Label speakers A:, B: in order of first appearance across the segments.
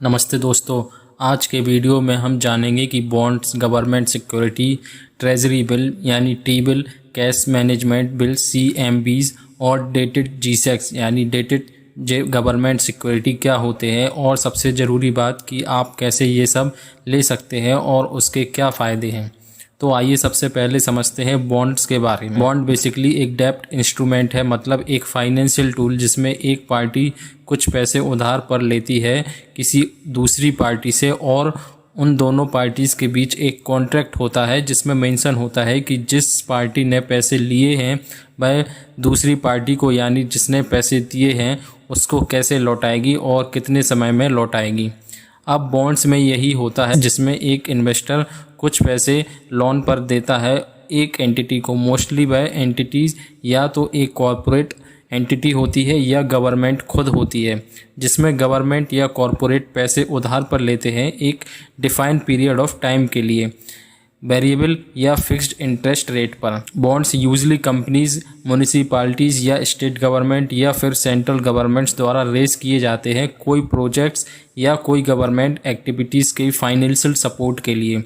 A: नमस्ते दोस्तों, आज के वीडियो में हम जानेंगे कि bonds, government security, treasury bill यानी T bill, cash management bill CMBs और डेटेड GSECs यानी डेटेड गवर्नमेंट सिक्योरिटी क्या होते हैं और सबसे ज़रूरी बात कि आप कैसे ये सब ले सकते हैं और उसके क्या फ़ायदे हैं। तो आइए सबसे पहले समझते हैं बॉन्ड्स के बारे में। बॉन्ड बेसिकली एक डेब्ट इंस्ट्रूमेंट है, मतलब एक फाइनेंशियल टूल जिसमें एक पार्टी कुछ पैसे उधार पर लेती है किसी दूसरी पार्टी से और उन दोनों पार्टीज़ के बीच एक कॉन्ट्रैक्ट होता है जिसमें मेंशन होता है कि जिस पार्टी ने पैसे लिए हैं वह दूसरी पार्टी को यानी जिसने पैसे दिए हैं उसको कैसे लौटाएगी और कितने समय में लौटाएगी। अब बॉन्ड्स में यही होता है जिसमें एक इन्वेस्टर कुछ पैसे लोन पर देता है एक एंटिटी को। मोस्टली वह एंटिटीज़ या तो एक कॉरपोरेट एंटिटी होती है या गवर्नमेंट खुद होती है, जिसमें गवर्नमेंट या कॉरपोरेट पैसे उधार पर लेते हैं एक डिफाइंड पीरियड ऑफ टाइम के लिए, वेरिएबल या फिक्स्ड इंटरेस्ट रेट पर। बॉन्ड्स यूजली कंपनीज, म्यूनिसिपैलिटीज़ या स्टेट गवर्नमेंट या फिर सेंट्रल गवर्नमेंट्स द्वारा रेज किए जाते हैं कोई प्रोजेक्ट्स या कोई गवर्नमेंट एक्टिविटीज़ के फाइनेंशियल सपोर्ट के लिए।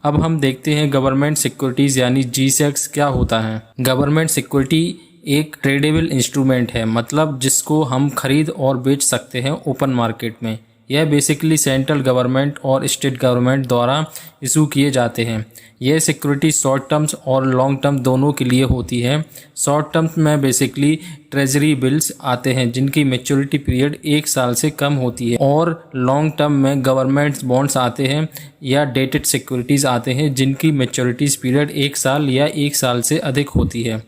A: अब हम देखते हैं गवर्नमेंट सिक्योरिटीज़ यानी GSECs क्या होता है। गवर्नमेंट सिक्योरिटी एक ट्रेडेबल इंस्ट्रूमेंट है, मतलब जिसको हम खरीद और बेच सकते हैं ओपन मार्केट में। यह बेसिकली सेंट्रल गवर्नमेंट और स्टेट गवर्नमेंट द्वारा इशू किए जाते हैं। यह सिक्योरिटी शॉर्ट टर्म्स और लॉन्ग टर्म दोनों के लिए होती है। शॉर्ट टर्म्स में बेसिकली ट्रेजरी बिल्स आते हैं जिनकी मैच्योरिटी पीरियड 1 साल से कम होती है, और लॉन्ग टर्म में गवर्नमेंट बॉन्ड्स आते हैं या डेटेड सिक्योरिटीज़ आते हैं जिनकी मैच्योरिटीज पीरियड 1 साल या 1 साल से अधिक होती है।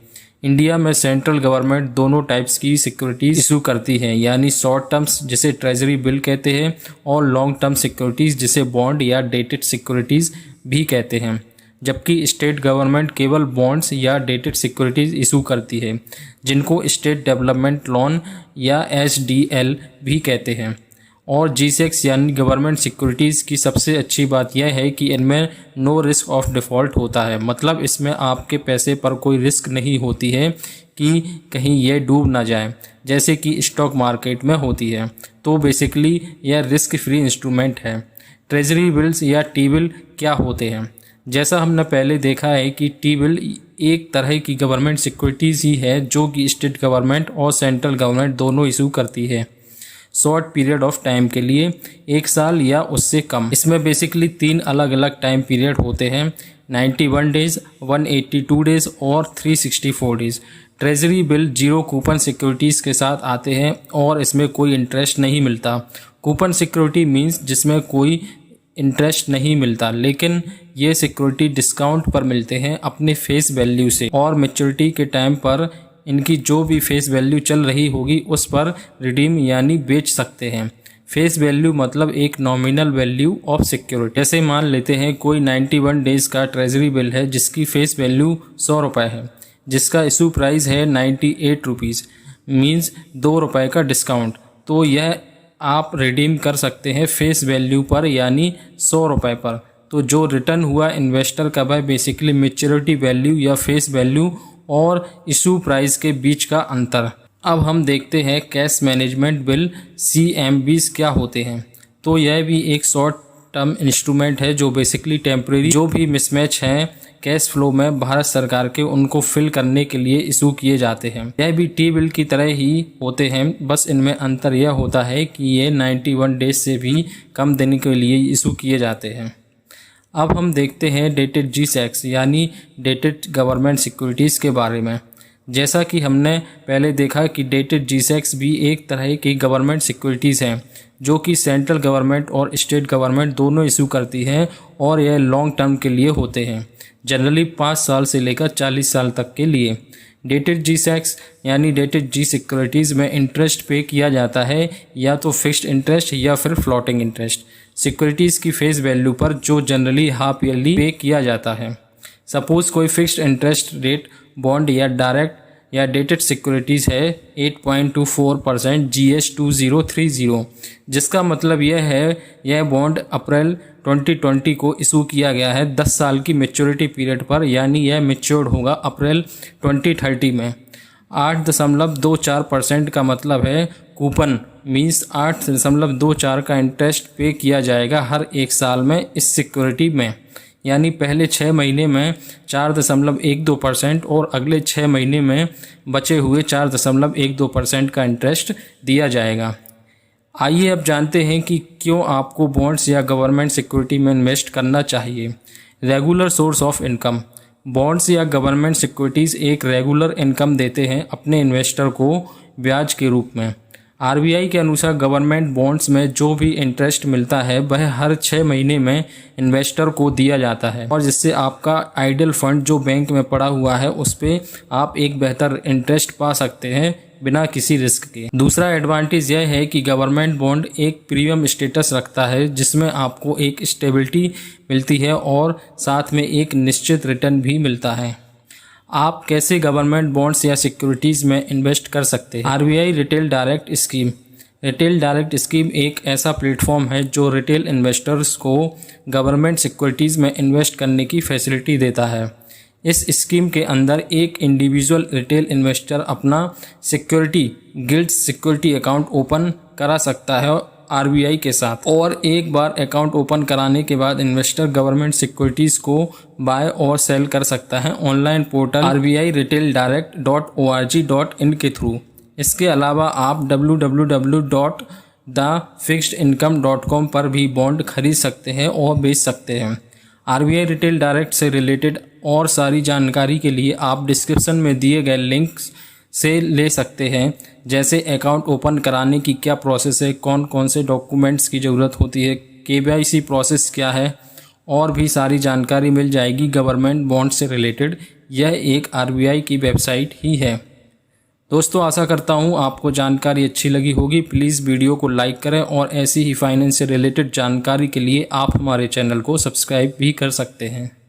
A: इंडिया में सेंट्रल गवर्नमेंट दोनों टाइप्स की सिक्योरिटीज इशू करती है, यानी शॉर्ट टर्म्स जिसे ट्रेजरी बिल कहते हैं और लॉन्ग टर्म सिक्योरिटीज़ जिसे बॉन्ड या डेटेड सिक्योरिटीज़ भी कहते हैं। जबकि स्टेट गवर्नमेंट केवल बॉन्ड्स या डेटेड सिक्योरिटीज़ इशू करती है जिनको स्टेट डेवलपमेंट लोन या SDL भी कहते हैं। और GSECs यानी गवर्नमेंट सिक्योरिटीज़ की सबसे अच्छी बात यह है कि इनमें नो रिस्क ऑफ डिफ़ॉल्ट होता है, मतलब इसमें आपके पैसे पर कोई रिस्क नहीं होती है कि कहीं यह डूब ना जाए जैसे कि स्टॉक मार्केट में होती है। तो बेसिकली यह रिस्क फ्री इंस्ट्रूमेंट है। ट्रेजरी बिल्स या टी बिल क्या होते हैं? जैसा हमने पहले देखा है कि टी बिल एक तरह की गवर्नमेंट सिक्योरिटीज़ ही है जो कि स्टेट गवर्नमेंट और सेंट्रल गवर्नमेंट दोनों इशू करती है शॉर्ट पीरियड ऑफ टाइम के लिए, 1 साल या उससे कम। इसमें बेसिकली 3 अलग अलग टाइम पीरियड होते हैं, 91 डेज, 182 डेज और 364 days. Treasury bill 0 coupon securities के साथ आते हैं और इसमें कोई इंटरेस्ट नहीं मिलता। कूपन सिक्योरिटी मीन्स जिसमें कोई इंटरेस्ट नहीं मिलता, लेकिन ये सिक्योरिटी डिस्काउंट पर मिलते हैं अपने फेस वैल्यू से, और मैच्योरिटी के टाइम पर इनकी जो भी फेस वैल्यू चल रही होगी उस पर रिडीम यानी बेच सकते हैं। फेस वैल्यू मतलब एक नॉमिनल वैल्यू ऑफ सिक्योरिटी। जैसे मान लेते हैं कोई 91 डेज का ट्रेजरी बिल है जिसकी फेस वैल्यू 100 रुपये है, जिसका इशू प्राइस है 98 रुपीज़, मीन्स 2 रुपये का डिस्काउंट। तो यह आप रिडीम कर सकते हैं फेस वैल्यू पर यानी 100 रुपये पर। तो जो रिटर्न हुआ इन्वेस्टर का वह बेसिकली मैच्योरिटी वैल्यू या फेस वैल्यू और इशू प्राइस के बीच का अंतर। अब हम देखते हैं कैश मैनेजमेंट बिल CMBs क्या होते हैं। तो यह भी एक शॉर्ट टर्म इंस्ट्रूमेंट है जो बेसिकली टेम्परेरी जो भी मिसमैच हैं कैश फ्लो में भारत सरकार के उनको फिल करने के लिए इशू किए जाते हैं। यह भी टी बिल की तरह ही होते हैं, बस इनमें अंतर यह होता है कि ये 91 डेज से भी कम दिन के लिए इशू किए जाते हैं। अब हम देखते हैं डेटेड GSECs यानी डेटेड गवर्नमेंट सिक्योरिटीज़ के बारे में। जैसा कि हमने पहले देखा कि डेटेड GSECs भी एक तरह की गवर्नमेंट सिक्योरिटीज़ हैं जो कि सेंट्रल गवर्नमेंट और स्टेट गवर्नमेंट दोनों इशू करती हैं, और यह लॉन्ग टर्म के लिए होते हैं, जनरली 5 साल से लेकर 40 साल तक के लिए। डेटेड GSECs यानी डेटेड G सिक्योरिटीज़ में इंटरेस्ट पे किया जाता है या तो फिक्स्ड इंटरेस्ट या फिर फ्लोटिंग इंटरेस्ट सिक्योरिटीज़ की फेस वैल्यू पर, जो जनरली हाफ ईयरली पे किया जाता है। सपोज़ कोई फिक्स्ड इंटरेस्ट रेट बॉन्ड या डायरेक्ट या डेटेड सिक्योरिटीज़ है 8.24% GS2030, जिसका मतलब यह है यह बॉन्ड अप्रैल 2020 को इशू किया गया है 10 साल की मैच्योरिटी पीरियड पर, यानी यह मैच्योर्ड होगा अप्रैल 2030 में। 8.24% का मतलब है कूपन मीन्स 8.24 का इंटरेस्ट पे किया जाएगा हर एक साल में इस सिक्योरिटी में। यानी पहले 6 महीने में 4.12% और अगले 6 महीने में बचे हुए 4.12% का इंटरेस्ट दिया जाएगा। आइए अब जानते हैं कि क्यों आपको बॉन्ड्स या गवर्नमेंट सिक्योरिटी में इन्वेस्ट करना चाहिए। Regular source of income. Bonds या गवर्नमेंट सिक्योरिटीज़ एक रेगुलर इनकम देते हैं अपने इन्वेस्टर को ब्याज के रूप में। आरबीआई के अनुसार गवर्नमेंट बॉन्ड्स में जो भी इंटरेस्ट मिलता है वह हर 6 महीने में इन्वेस्टर को दिया जाता है, और जिससे आपका आइडल फंड जो बैंक में पड़ा हुआ है उस पर आप एक बेहतर इंटरेस्ट पा सकते हैं बिना किसी रिस्क के। दूसरा एडवांटेज यह है कि गवर्नमेंट बॉन्ड एक प्रीमियम स्टेटस रखता है जिसमें आपको एक स्टेबिलिटी मिलती है और साथ में एक निश्चित रिटर्न भी मिलता है। आप कैसे गवर्नमेंट बॉन्ड्स या सिक्योरिटीज़ में इन्वेस्ट कर सकते हैं। RBI retail direct scheme. Retail direct scheme एक ऐसा प्लेटफॉर्म है जो रिटेल इन्वेस्टर्स को गवर्नमेंट सिक्योरिटीज़ में इन्वेस्ट करने की फैसिलिटी देता है। इस स्कीम के अंदर एक इंडिविजुअल रिटेल इन्वेस्टर अपना security guild security account open करा सकता है आरबीआई के साथ, और एक बार अकाउंट ओपन कराने के बाद इन्वेस्टर गवर्नमेंट सिक्योरिटीज़ को बाय और सेल कर सकता है ऑनलाइन पोर्टल RBI-retaildirect.org.in के थ्रू। इसके अलावा आप www.thefixedincome.com पर भी बॉन्ड खरीद सकते हैं और बेच सकते हैं। आरबीआई रिटेल डायरेक्ट से रिलेटेड और सारी जानकारी के लिए आप डिस्क्रिप्शन में दिए गए लिंक्स से ले सकते हैं, जैसे अकाउंट ओपन कराने की क्या प्रोसेस है, कौन कौन से डॉक्यूमेंट्स की ज़रूरत होती है, केवाईसी प्रोसेस क्या है, और भी सारी जानकारी मिल जाएगी गवर्नमेंट बॉन्ड से रिलेटेड। यह एक आरबीआई की वेबसाइट ही है। दोस्तों, आशा करता हूँ आपको जानकारी अच्छी लगी होगी। प्लीज़ वीडियो को लाइक करें और ऐसी ही फाइनेंस से रिलेटेड जानकारी के लिए आप हमारे चैनल को सब्सक्राइब भी कर सकते हैं।